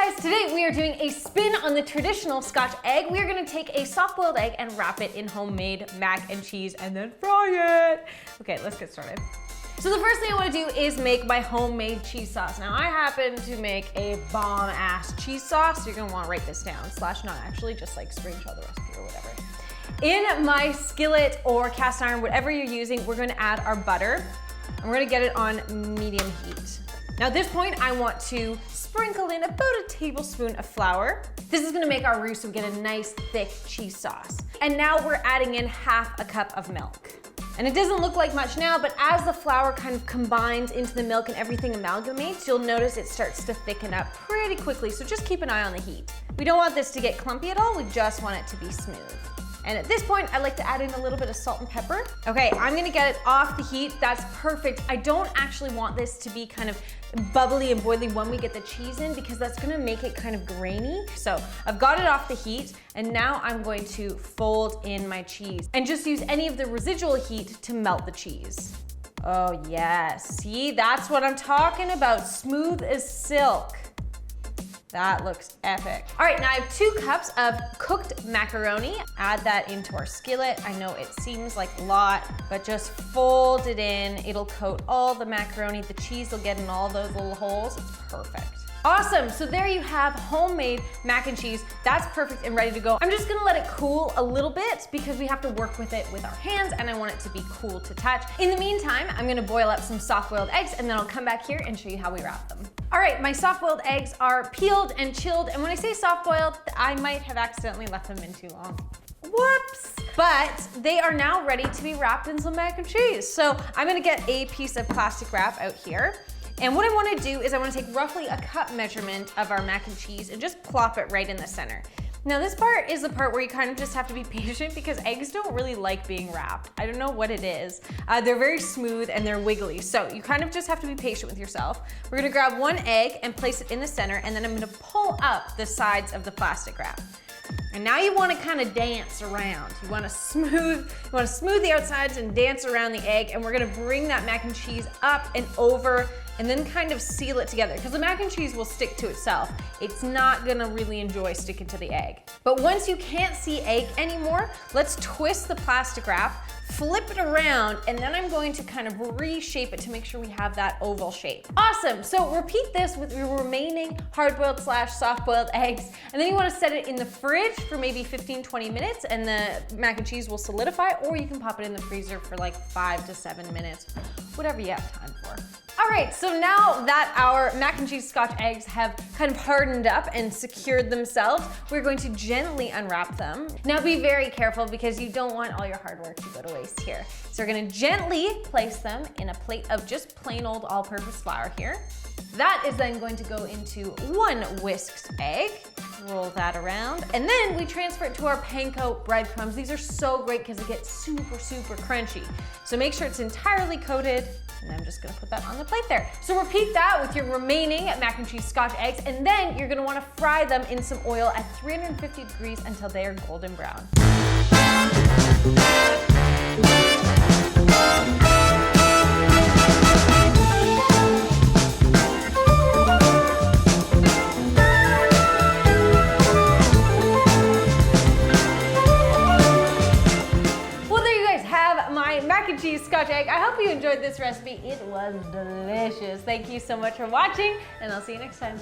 guys, today we are doing a spin on the traditional Scotch egg. We are gonna take a soft-boiled egg and wrap it in homemade mac and cheese and then fry it. Okay, let's get started. So the first thing I wanna do is make my homemade cheese sauce. Now I happen to make a bomb-ass cheese sauce. You're gonna wanna write this down, slash not actually, just like screenshot the recipe or whatever. In my skillet or cast iron, whatever you're using, we're gonna add our butter and we're gonna get it on medium heat. Now at this point, I want to sprinkle in about a tablespoon of flour. This is gonna make our roux so we get a nice thick cheese sauce. And now we're adding in half a cup of milk. And it doesn't look like much now, but as the flour kind of combines into the milk and everything amalgamates, you'll notice it starts to thicken up pretty quickly, so just keep an eye on the heat. We don't want this to get clumpy at all, we just want it to be smooth. And at this point, I like to add in a little bit of salt and pepper. Okay, I'm gonna get it off the heat. That's perfect. I don't actually want this to be kind of bubbly and boiling when we get the cheese in because that's gonna make it kind of grainy. So I've got it off the heat and now I'm going to fold in my cheese and just use any of the residual heat to melt the cheese. Oh yes, see, that's what I'm talking about. Smooth as silk. That looks epic. All right, now I have 2 cups of cooked macaroni. Add that into our skillet. I know it seems like a lot, but just fold it in. It'll coat all the macaroni. The cheese will get in all those little holes. It's perfect. Awesome, so there you have homemade mac and cheese. That's perfect and ready to go. I'm just gonna let it cool a little bit because we have to work with it with our hands and I want it to be cool to touch. In the meantime, I'm gonna boil up some soft-boiled eggs and then I'll come back here and show you how we wrap them. All right, my soft-boiled eggs are peeled and chilled, and when I say soft-boiled, I might have accidentally left them in too long. Whoops! But they are now ready to be wrapped in some mac and cheese. So I'm gonna get a piece of plastic wrap out here. And what I wanna do is I wanna take roughly a cup measurement of our mac and cheese and just plop it right in the center. Now this part is the part where you kind of just have to be patient because eggs don't really like being wrapped. I don't know what it is. They're very smooth and they're wiggly. So you kind of just have to be patient with yourself. We're gonna grab 1 egg and place it in the center and then I'm gonna pull up the sides of the plastic wrap. And now you wanna kind of dance around. You wanna smooth the outsides and dance around the egg, and we're gonna bring that mac and cheese up and over and then kind of seal it together because the mac and cheese will stick to itself. It's not gonna really enjoy sticking to the egg. But once you can't see egg anymore, let's twist the plastic wrap, flip it around, and then I'm going to kind of reshape it to make sure we have that oval shape. Awesome, so repeat this with your remaining hard-boiled / soft-boiled eggs, and then you wanna set it in the fridge for maybe 15-20 minutes and the mac and cheese will solidify, or you can pop it in the freezer for like 5 to 7 minutes, whatever you have time for. All right, so now that our mac and cheese Scotch eggs have kind of hardened up and secured themselves, we're going to gently unwrap them. Now be very careful because you don't want all your hard work to go to waste here. So we're gonna gently place them in a plate of just plain old all-purpose flour here. That is then going to go into 1 whisked egg. Roll that around, and then we transfer it to our panko breadcrumbs. These are so great because it gets super, super crunchy. So make sure it's entirely coated, and I'm just gonna put that on the plate there. So repeat that with your remaining mac and cheese Scotch eggs, and then you're gonna wanna fry them in some oil at 350 degrees until they are golden brown. Mac and cheese Scotch egg. I hope you enjoyed this recipe. It was delicious. Thank you so much for watching, and I'll see you next time.